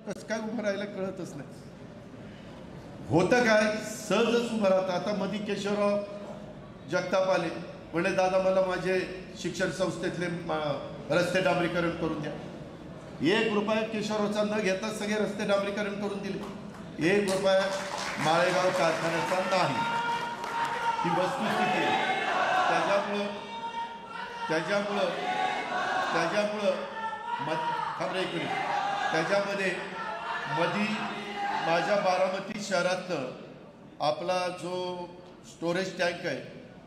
कसं काय उभं राहायला कळतच नाही. होतं काय, सहजच उभं राहतं. आता मधी केशवराव जगताप आले, म्हणजे दादा मला माझे शिक्षण संस्थेतले रस्ते डांबरीकरण करून द्या. 1 रुपया केशवरावचा न घेता सगळे रस्ते डांबरीकरण करून दिले. 1 रुपया माळेगाव कारखान्याचा नाही. ही वस्तुस्थिती आहे. त्याच्यामध्ये मधी माझ्या बारामती शहरातनं आपला जो स्टोरेज टँक आहे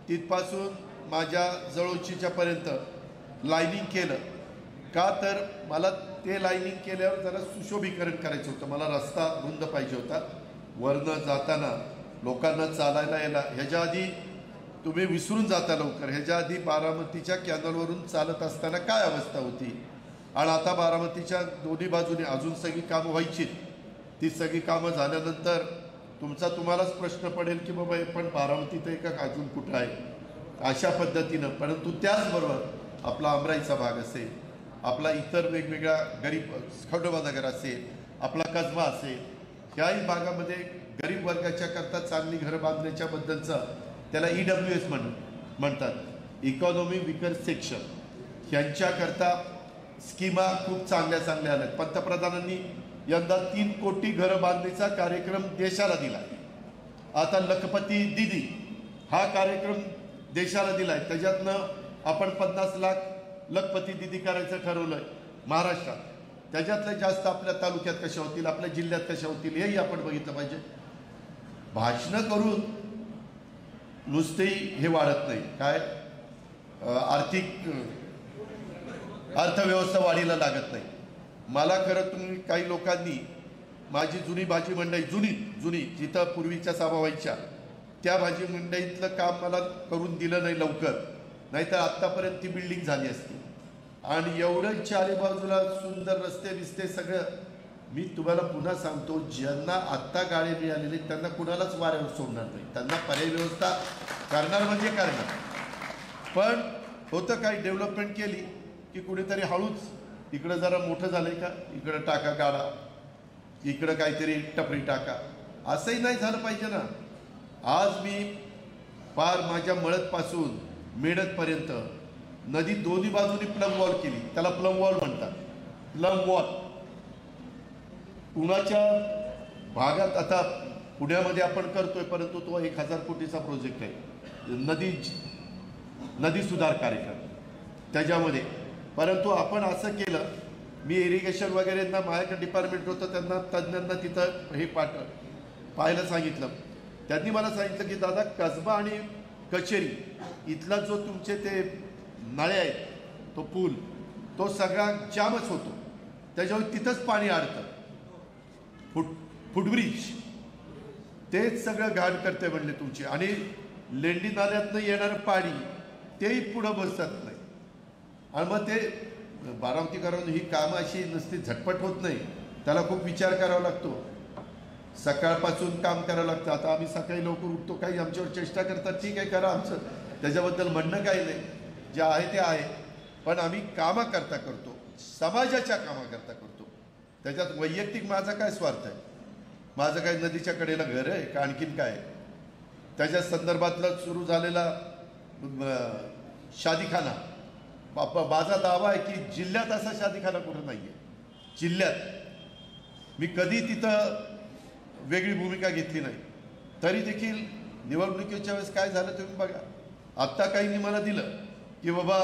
तिथपासून माझ्या जळोचीच्यापर्यंत लाईनिंग केलं. का तर मला ते लाईनिंग केल्यावर जरा सुशोभीकरण करायचं होतं. मला रस्ता रुंद पाहिजे होता. वरनं जाताना लोकांना चालायला यायला. ह्याच्या आधी तुम्ही विसरून जाता लवकर, ह्याच्या आधी बारामतीच्या कॅनलवरून चालत असताना काय अवस्था होती. आणि आता बारामतीच्या दोन्ही बाजूने अजून सगळी कामं व्हायची. ती सगळी कामं झाल्यानंतर तुम्हालाच प्रश्न पडेल की बाबा हे पण बारामतीत आहे का अजून कुठं आहे, अशा पद्धतीनं. परंतु त्याचबरोबर आपला अमराईचा भाग असेल, आपला इतर वेगवेगळ्या गरीब खंडोबानगर असेल, आपला कसबा असेल, ह्याही भागामध्ये गरीब वर्गाच्या करता चांगली घरं बांधण्याच्या बद्दलचं त्याला EWS म्हणतात, इकॉनॉमी विकर सेक्शन. ह्यांच्याकरता स्कीमा खूप चांगल्या आल्यात. पंतप्रधानांनी यंदा 3 कोटी घरं बांधण्याचा कार्यक्रम देशाला दिला. आता लखपती दीदी हा कार्यक्रम देशाला दिलाय. त्याच्यातनं आपण 50 लाख लखपती दीदी करायचं ठरवलंय महाराष्ट्रात. त्याच्यातलं जास्त आपल्या तालुक्यात कशा होतील, आपल्या जिल्ह्यात कशा होतील हेही आपण बघितलं पाहिजे. भाषणं करून नुसतेही हे वाढत नाही. काय अर्थव्यवस्था वाढीला लागत नाही. मला खरं तुम्ही काही लोकांनी माझी जुनी भाजी मंडई जुनी जिथं पूर्वीच्या सभा व्हायच्या त्या भाजी मंडईतलं काम मला करून दिलं नाही लवकर, नाहीतर आत्तापर्यंत ती बिल्डिंग झाली असती. आणि एवढं चारी बाजूला सुंदर रस्ते बिस्ते सगळं. मी तुम्हाला पुन्हा सांगतो, ज्यांना आत्ता गाडी मिळालेली त्यांना कुणालाच वाऱ्यावर सोडणार नाही. त्यांना पर्याय व्यवस्था करणार म्हणजे करणार. पण होतं काही डेव्हलपमेंट केली की कुणीतरी हळूच इकडं जरा मोठं झालंय का इकडं टाका गाडा, इकडं काहीतरी टपरी टाका. असंही नाही झालं पाहिजे ना. आज मी पार माझ्या मळतपासून मेडतपर्यंत नदी दोन्ही बाजूनी प्लम वॉल केली. त्याला प्लम वॉल म्हणतात. प्लम वॉल पुण्याच्या भागात आता पुण्यामध्ये आपण करतोय, परंतु तो 1000 कोटीचा प्रोजेक्ट आहे, नदी सुधार कार्यक्रम त्याच्यामध्ये. परंतु आपण असं केलं, मी इरिगेशन वगैरेंना माझ्याकडे डिपार्टमेंट होतं त्यांना तज्ज्ञांना तिथं हे पाहायला सांगितलं. त्यांनी मला सांगितलं की दादा कसबा आणि कचेरी इथला जो तुमचे ते नळे आहेत, तो पूल तो सगळा जामच होतो. त्याच्यावर तिथंच पाणी अडतं. फुटब्रिज तेच सगळं घाण करते म्हणले तुमची. आणि लेंडी नाल्यातनं येणारं पाणी तेही पुढं बसत नाही. आणि मग ते बारामतीकरांनी ही कामं अशी नुसती झटपट होत नाही, त्याला खूप विचार करावा लागतो. सकाळपासून काम करावं लागतं. आता आम्ही सकाळी लवकर उठतो, काही आमच्यावर चेष्टा करतात, ठीक आहे करा, आमचं त्याच्याबद्दल म्हणणं काही नाही, जे आहे ते आहे. पण आम्ही कामाकरता करतो, समाजाच्या कामाकरता करतो. त्याच्यात वैयक्तिक माझा काय स्वार्थ आहे? माझं काय नदीच्या कडेला घर आहे का आणखीन काय? त्याच्या संदर्भातला सुरू झालेला शादीखाना, माझा दावा आहे की जिल्ह्यात असा शादीखाना कुठं नाही आहे. जिल्ह्यात मी कधी तिथं वेगळी भूमिका घेतली नाही. तरी देखील निवडणुकीच्या वेळेस काय झालं तुम्ही बघा. आत्ता काहींनी मला दिलं की बाबा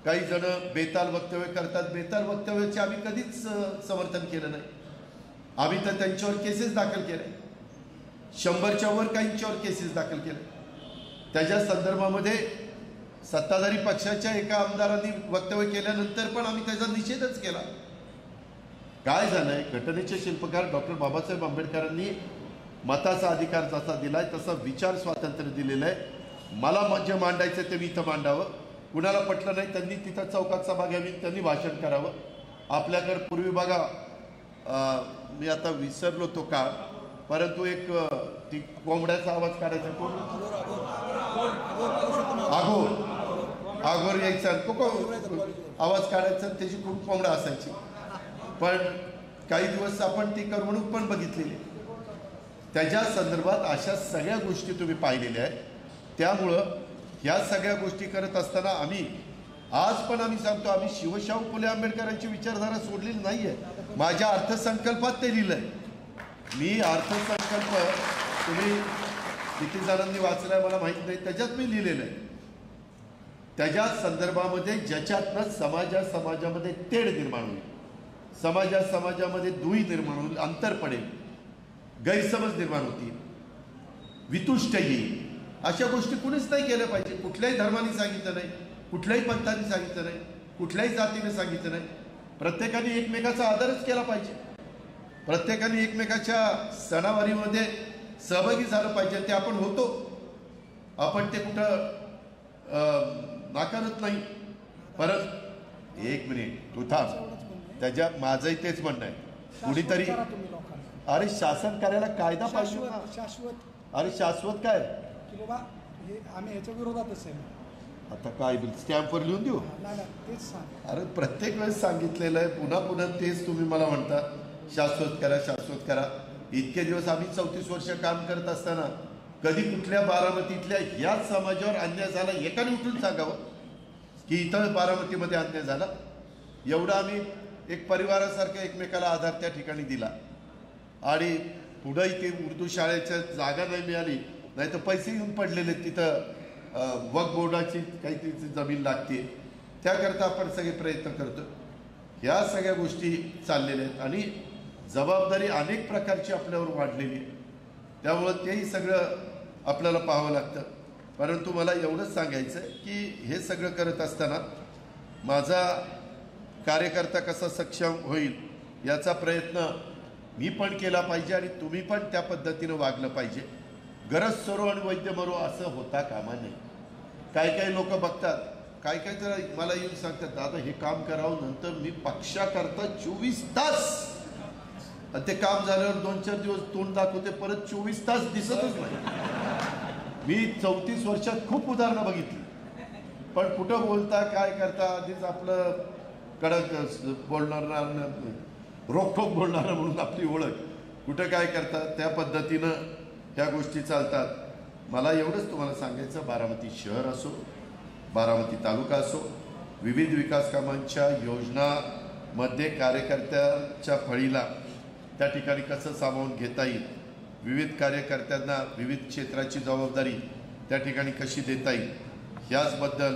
काही जण बेताल वक्तव्य करतात. बेताल वक्तव्याचे आम्ही कधीच समर्थन केलं नाही. आम्ही तर त्यांच्यावर केसेस दाखल केले, 100च्या वर काहींच्यावर केसेस दाखल केले. त्याच्या संदर्भामध्ये सत्ताधारी पक्षाच्या एका आमदारांनी वक्तव्य केल्यानंतर पण आम्ही त्याचा निषेधच केला. काय झालंय, घटनेचे शिल्पकार डॉक्टर बाबासाहेब आंबेडकरांनी मताचा अधिकार जसा दिलाय तसा विचार स्वातंत्र्य दिलेलं आहे. मला जे मांडायचं ते मी इथं मांडावं. कुणाला पटलं नाही त्यांनी तिथं चौकात सभा घ्यावी, त्यांनी भाषण करावं. आपल्याकडे पूर्वी बघा, मी आता विसरलो तो काळ, परंतु एक ती कोंबड्याचा आवाज काढायचा, कोण आघोर यायचा, आवाज काढायचा, त्याची खूप कोंबडा असायची. पण काही दिवस आपण ती करमणूक पण बघितलेली. त्याच्या संदर्भात अशा सगळ्या गोष्टी तुम्ही पाहिलेल्या आहेत. त्यामुळं ह्या सगळ्या गोष्टी करत असताना आज पण आम्ही सांगतो, आम्ही शिवशाहू फुले आंबेडकरांची विचारधारा सोडलेली नाही आहे. माझ्या अर्थसंकल्पात ते लिहिलं आहे. मी अर्थसंकल्प तुम्ही किती जणांनी वाचलाय मला माहीत नाही, त्याच्यात मी लिहिलेलं आहे. त्याच्या संदर्भामध्ये ज्याच्यातनं समाजामध्ये तेढ निर्माण होईल, समाजामध्ये दुई निर्माण होईल, अंतर पडेल, गैरसमज निर्माण होतील, वितुष्ट येईल, अशा गोष्टी कुणीच नाही केल्या पाहिजे. कुठल्याही धर्माने सांगितलं नाही, कुठल्याही पंथाने सांगितलं नाही, कुठल्याही जातीने सांगितलं नाही. प्रत्येकाने एकमेकाचा आदरच केला पाहिजे. प्रत्येकाने एकमेकाच्या सणावारीमध्ये सहभागी झालं पाहिजे. ते आपण होतो, आपण ते कुठं नाकारत नाही. परत एक मिनिट तू थांब. त्याच्या माझंही तेच म्हणणं आहे, कुणीतरी अरे शासन करायला कायदा पाहिजे ना. शाश्वत अरे शाश्वत काय की बाबा हे आम्ही ह्याच्या विरोधातच आहे. आता काय स्टॅम्पवर लिहून देऊ? तेच सांग. अरे प्रत्येक वेळेस सांगितलेलं आहे, पुन्हा पुन्हा तेच तुम्ही मला म्हणता शाश्वत करा, शाश्वत करा. इतके दिवस आम्ही 34 वर्ष काम करत असताना कधी कुठल्या बारामतीतल्या ह्याच समाजावर अन्याय झाला एकाने उठून सांगावं की इथं बारामतीमध्ये अन्याय झाला? एवढं आम्ही एक परिवारासारखं एकमेकाला आधार त्या ठिकाणी दिला. आणि पुढंही ते उर्दू शाळेच्या जागा नाही मिळाली, नाही तर पैसे येऊन पडलेले तिथं. वक्फ बोर्डाची काहीतरी जमीन लागते, त्याकरता आपण सगळे प्रयत्न करतो. ह्या सगळ्या गोष्टी चाललेल्या आहेत आणि जबाबदारी अनेक प्रकारची आपल्यावर वाढलेली आहे. त्यामुळं तेही सगळं आपल्याला पाहावं लागतं. परंतु मला एवढंच सांगायचं आहे की हे सगळं करत असताना माझा कार्यकर्ता कसा सक्षम होईल याचा प्रयत्न मी पण केला पाहिजे आणि तुम्ही पण त्या पद्धतीनं वागलं पाहिजे. गरज सरो आणि वैद्य मरो असं होता कामा नये. काही लोक बघतात, काही तर मला येऊन सांगतात, दादा हे काम करावं, नंतर मी पक्षाकरता 24 तास, ते काम झाल्यावर 2-4 दिवस तोंड दाखवते, परत 24 तास दिसतच नाही. मी 34 वर्षात खूप उदाहरणं बघितली, पण कुठं बोलता काय करता आधीच आपलं कडक बोलणार, रोखोक बोलणार म्हणून आपली ओळख, कुठं काय करतात त्या पद्धतीनं ह्या गोष्टी चालतात. मला एवढंच तुम्हाला सांगायचं, बारामती शहर असो, बारामती तालुका असो, विविध विकास कामांच्या योजनामध्ये कार्यकर्त्यांच्या फळीला त्या ठिकाणी कसं सामावून घेता येईल, विविध कार्यकर्त्यांना विविध क्षेत्राची जबाबदारी त्या ठिकाणी कशी देता येईल, ह्याचबद्दल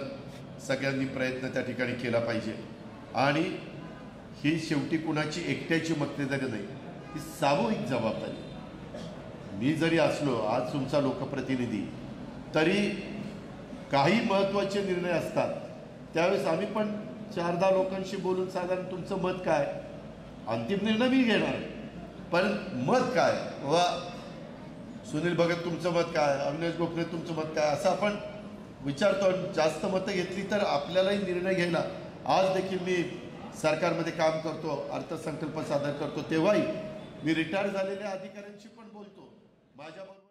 सगळ्यांनी प्रयत्न त्या ठिकाणी केला पाहिजे. आणि ही शेवटी कुणाची एकट्याची मक्तेदारी नाही, ही सामूहिक जबाबदारी. मी जरी असलो आज तुमचा लोकप्रतिनिधी, तरी काही महत्त्वाचे निर्णय असतात त्यावेळेस आम्ही पण 4-10 लोकांशी बोलून साधारण तुमचं मत काय, अंतिम निर्णय मी घेणार, पण मत काय, वा सुनील भगत तुमचं मत काय, अविनाश गोखले तुमचं मत काय, असं आपण विचारतो. जास्त मतं घेतली तर आपल्यालाही निर्णय घ्यायला. आज देखील मी सरकारमध्ये काम करतो, अर्थसंकल्प सादर करतो, तेव्हाही मी रिटायर झालेल्या अधिकाऱ्यांशी पण बोलतो. माझ्याबरोबर